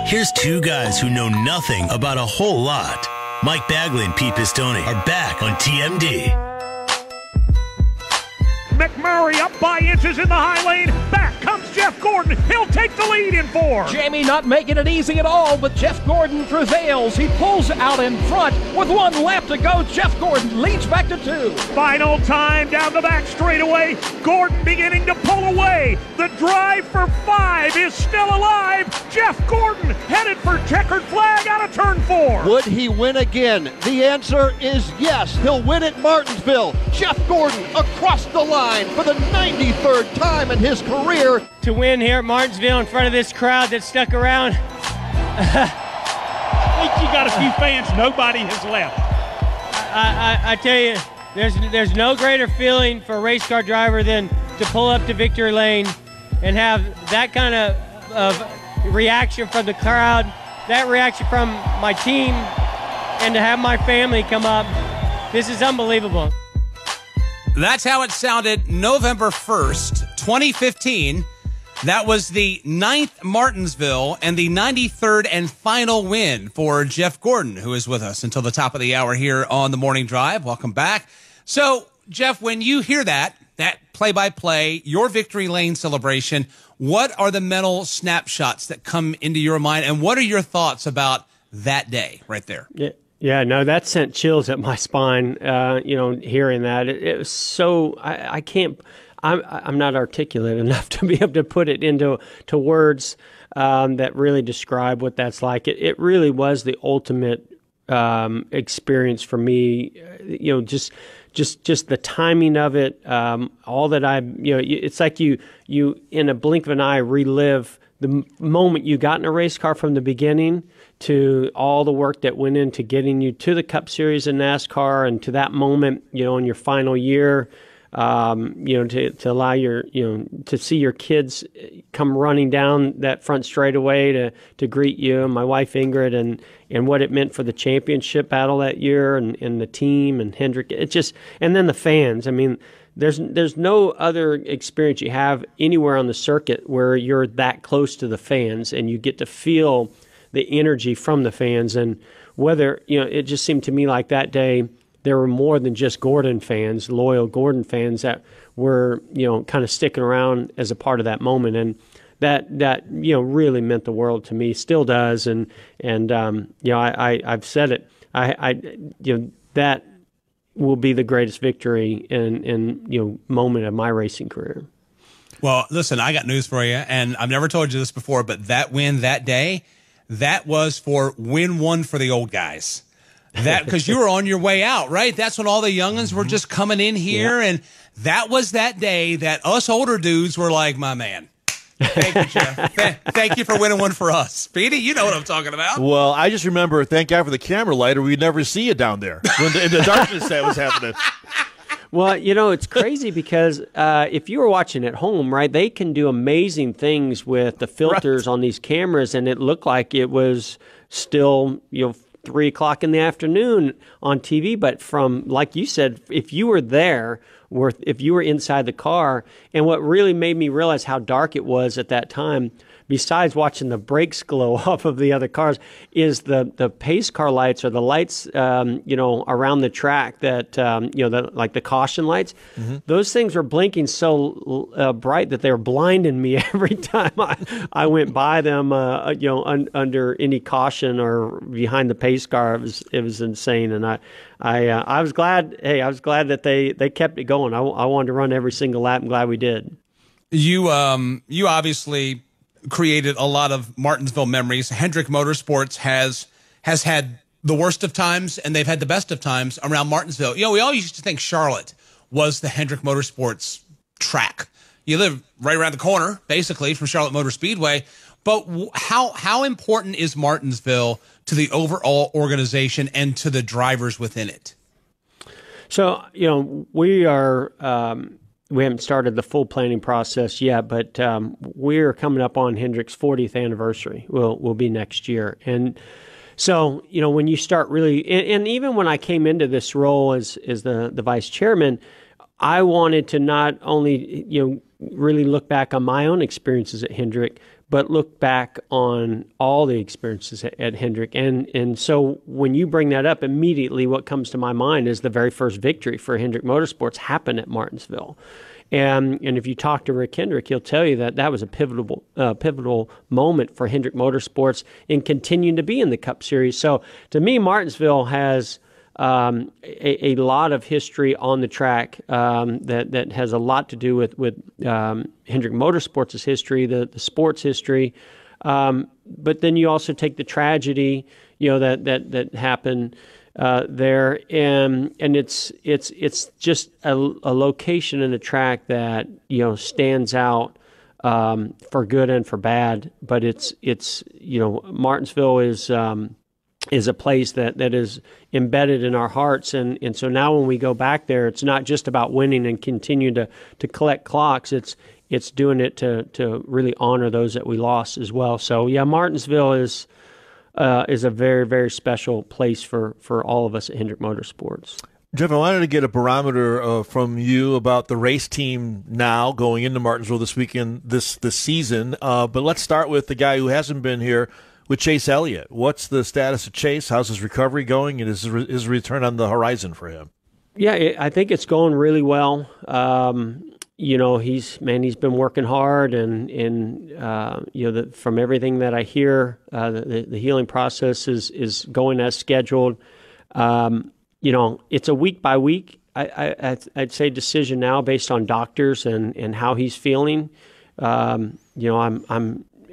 Here's two guys who know nothing about a whole lot. Mike Bagley and Pete Pistone are back on TMD. McMurray up by inches in the high lane. Back comes Jeff Gordon. He'll take the lead in 4. Jamie not making it easy at all, but Jeff Gordon prevails. He pulls out in front with 1 lap to go. Jeff Gordon leads back to 2. Final time down the back straightaway. Gordon beginning to pull away. The drive for 5 is still alive. Jeff Gordon headed for checkered flag out of turn 4. Would he win again? The answer is yes. He'll win at Martinsville. Jeff Gordon across the line for the 93rd time in his career. To win here at Martinsville in front of this crowd that stuck around. I think you got a few fans. Nobody has left. I tell you, there's no greater feeling for a race car driver than to pull up to victory lane and have that kind of reaction from the crowd, that reaction from my team, and to have my family come up. This is unbelievable. That's how it sounded November 1st, 2015. That was the 9th Martinsville and the 93rd and final win for Jeff Gordon, who is with us until the top of the hour here on the Morning Drive. Welcome back. So, Jeff, when you hear that play-by-play, your victory lane celebration, what are the mental snapshots that come into your mind, and what are your thoughts about that day right there? Yeah, no, that sent chills up my spine, hearing that. It was so, I'm not articulate enough to be able to put it into words that really describe what that's like. It really was the ultimate experience for me, just the timing of it, all that it's like you in a blink of an eye relive the moment you got in a race car from the beginning to all the work that went into getting you to the Cup Series in NASCAR and to that moment, in your final year, to allow to see your kids come running down that front straightaway to greet you and my wife Ingrid and what it meant for the championship battle that year and the team and Hendrick. And then the fans. I mean, there's no other experience you have anywhere on the circuit where you're that close to the fans and you get to feel the energy from the fans. And whether, it just seemed to me like that day there were more than just Gordon fans, loyal Gordon fans that were, kind of sticking around as a part of that moment. And that really meant the world to me, still does. And I've said it. That will be the greatest victory in moment of my racing career. Well, listen, I got news for you, and I've never told you this before, but that win that day, that was for win one for the old guys. That because you were on your way out, right? That's when all the youngins were just coming in here, and that was that day that us older dudes were like, my man. Thank you, Jeff. Thank you for winning one for us. Speedy, you know what I'm talking about. Well, I just remember, thank God for the camera light, or we'd never see you down there when in the darkness that was happening. Well, it's crazy because if you were watching at home, right, they can do amazing things with the filters on these cameras, and it looked like it was still, 3 o'clock in the afternoon on TV. But from, like you said, if you were there, or if you were inside the car, and what really made me realize how dark it was at that time, besides watching the brakes glow off of the other cars, is the pace car lights or the lights, around the track that, like the caution lights. Mm-hmm. Those things were blinking so bright that they were blinding me every time I went by them, under any caution or behind the pace car. It was insane. And I was glad. Hey, I was glad that they kept it going. I wanted to run every single lap. I'm glad we did. You obviously created a lot of Martinsville memories. Hendrick Motorsports has had the worst of times, and they've had the best of times around Martinsville. We all used to think Charlotte was the Hendrick Motorsports track. You live right around the corner, basically, from Charlotte Motor Speedway. But how important is Martinsville to the overall organization and to the drivers within it? So, we are we haven't started the full planning process yet, but we're coming up on Hendrick's 40th anniversary. Will be next year. And so, when you start really, and even when I came into this role as the vice chairman, I wanted to not only, really look back on my own experiences at Hendrick, but look back on all the experiences at Hendrick. And so when you bring that up, immediately what comes to my mind is the very first victory for Hendrick Motorsports happened at Martinsville. And if you talk to Rick Hendrick, he'll tell you that was a pivotal moment for Hendrick Motorsports in continuing to be in the Cup Series. So to me, Martinsville has a lot of history on the track that has a lot to do with Hendrick Motorsports' history, the sports history. But then you also take the tragedy, that happened there, and it's just a location in the track that stands out for good and for bad. But it's Martinsville is a place that is embedded in our hearts, and so now when we go back there, it's not just about winning and continue to collect clocks. It's doing it to really honor those that we lost as well. So yeah, Martinsville is a very, very special place for all of us at Hendrick Motorsports. Jeff, I wanted to get a barometer from you about the race team now going into Martinsville this weekend, this season. But let's start with the guy who hasn't been here, with Chase Elliott. What's the status of Chase? How's his recovery going? And is his return on the horizon for him? Yeah, I think it's going really well. He's been working hard, and from everything that I hear, the healing process is going as scheduled. It's a week by week, I'd say, decision now based on doctors and how he's feeling. I'm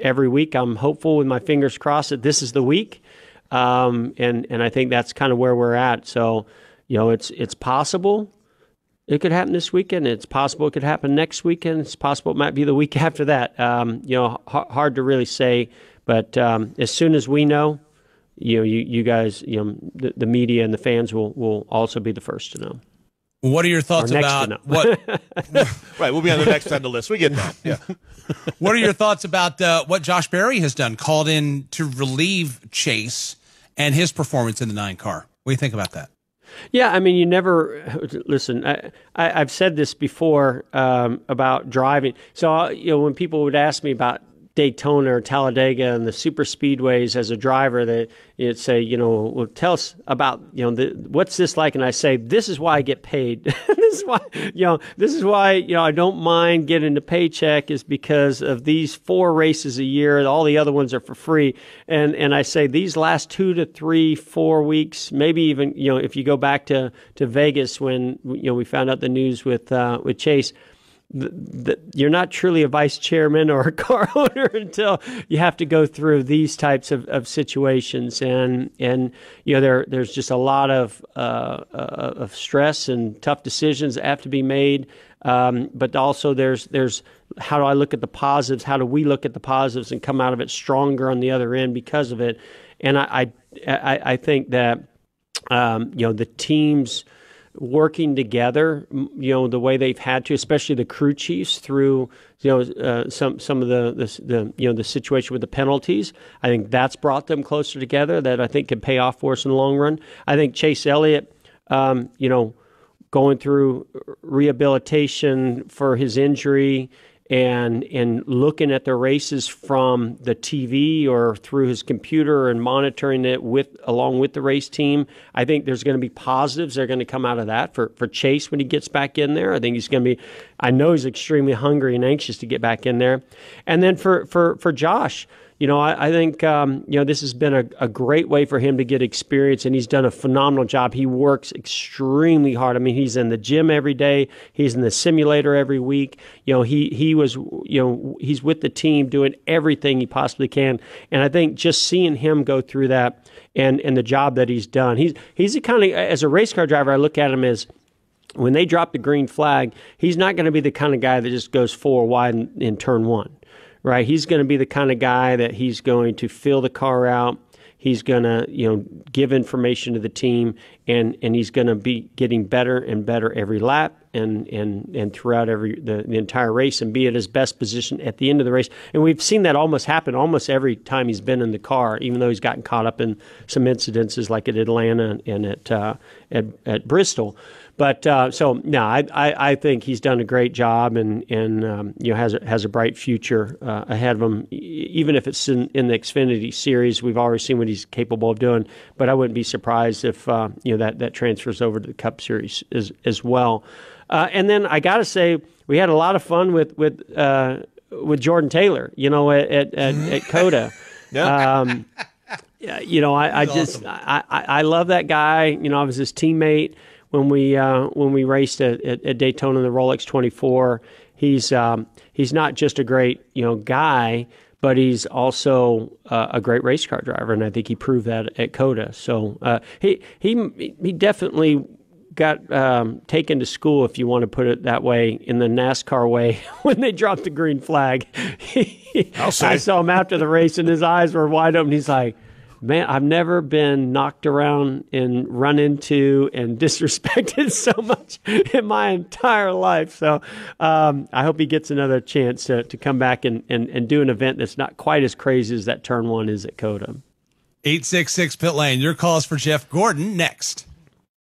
every week I'm hopeful with my fingers crossed that this is the week, and I think that's kind of where we're at. So it's possible it could happen this weekend. It's possible it could happen next weekend. It's possible it might be the week after that. Hard to really say, but as soon as we know, you guys, the media and the fans will also be the first to know. What are your thoughts about what? Right, we'll be on the next on the list. We get that. Yeah. What are your thoughts about what Josh Berry has done? Called in to relieve Chase and his performance in the 9 car. What do you think about that? Yeah, you never listen. I've said this before about driving. So when people would ask me about Daytona or Talladega and the super speedways as a driver, you'd say, well, tell us about, what's this like? And I say, this is why I get paid. This is why, I don't mind getting the paycheck, is because of these 4 races a year. All the other ones are for free. And I say these last 2 to 3, 4 weeks, maybe even, if you go back to Vegas when, we found out the news with Chase, you're not truly a vice chairman or a car owner until you have to go through these types of situations, and there's just a lot of stress and tough decisions that have to be made, but also there's how do I look at the positives? How do we look at the positives and come out of it stronger on the other end because of it? And I think that the teams working together, the way they've had to, especially the crew chiefs through, some of the situation with the penalties. I think that's brought them closer together. That I think can pay off for us in the long run. I think Chase Elliott, going through rehabilitation for his injury and looking at the races from the TV or through his computer and monitoring it along with the race team, I think there's going to be positives that are going to come out of that for Chase when he gets back in there. I think I know he's extremely hungry and anxious to get back in there. And then for Josh, I think, this has been a great way for him to get experience, and he's done a phenomenal job. He works extremely hard. He's in the gym every day. He's in the simulator every week. He's with the team doing everything he possibly can. And I think just seeing him go through that and the job that he's done, he's the kind of, as a race car driver, I look at him as, when they drop the green flag, he's not going to be the kind of guy that just goes 4 wide in turn 1. Right, he's going to be the kind of guy that he's going to fill the car out. He's going to, give information to the team, and he's going to be getting better and better every lap. and throughout the entire race and be at his best position at the end of the race. And we've seen that almost happen almost every time he's been in the car, even though he's gotten caught up in some incidences like at Atlanta and at Bristol. But I think he's done a great job and has a bright future ahead of him. Even if it's in the Xfinity Series, we've already seen what he's capable of doing. But I wouldn't be surprised if that transfers over to the Cup Series as well. And then I got to say, we had a lot of fun with Jordan Taylor. At COTA. Yeah. I love that guy. I was his teammate when we raced at Daytona in the Rolex 24. He's not just a great guy, but he's also a great race car driver, and I think he proved that at COTA. So he definitely got taken to school, if you want to put it that way, in the NASCAR way when they dropped the green flag. I saw him after the race, and his eyes were wide open. He's like, man, I've never been knocked around and run into and disrespected so much in my entire life. So I hope he gets another chance to come back and do an event that's not quite as crazy as that Turn 1 is at COTA. 866 Pit Lane. Your calls for Jeff Gordon next.